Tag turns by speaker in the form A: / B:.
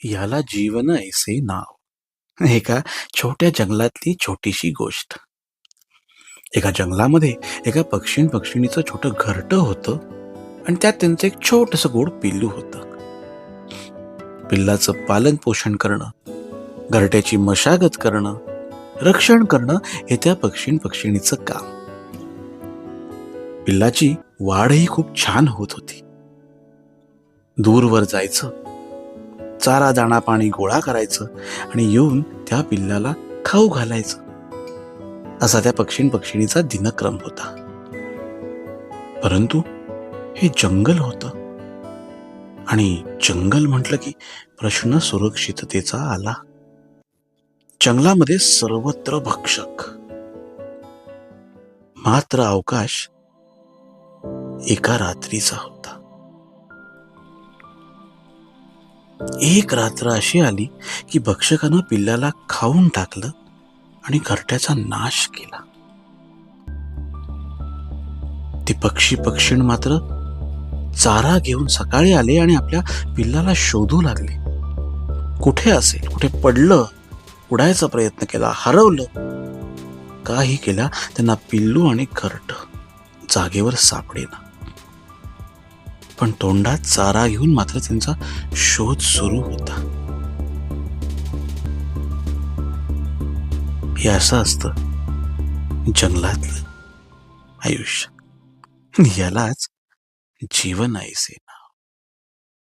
A: याला जीवन ऐसे नाव. एका छोट्या जंगलातली छोटीशी गोष्ट. एका जंगलामध्ये एका पक्षीणीचं छोटं घरटं होतं आणि त्यात त्यांचं एक छोटस गोड पिल्लू होतं. पिल्लाचं पालन पोषण करणं, घरट्याची मशागत करणं, रक्षण करणं हे त्या पक्षीणीचं काम. पिल्लाची वाढही खूप छान होत होती. दूरवर जायचं, चारा दाणा पाणी गोळा करायचं आणि येऊन त्या पिल्लाला खाऊ घालायचं. असा त्या पक्षीणीचा दिनक्रम होता. परंतु हे जंगल होतं आणि जंगल म्हटलं की प्रश्न सुरक्षिततेचा आला. जंगलामध्ये सर्वत्र भक्षक, मात्र अवकाश एका रात्रीचा होता. एक रात्र अशी आली की भक्षकानं पिल्लाला खाऊन टाकलं आणि घरट्याचा नाश केला. ते पक्षीण मात्र चारा घेऊन सकाळी आले आणि आपल्या पिल्लाला शोधू लागले. कुठे असेल, कुठे पडलं, उडायचा प्रयत्न केला, हरवलं, काही केला, त्यांना पिल्लू आणि घरट जागेवर सापडेना. पण तोंडात चारा घेऊन मात्र त्यांचा शोध सुरू होता. हे असं असतं जंगलातलं आयुष्य. यालाच जीवन ऐसे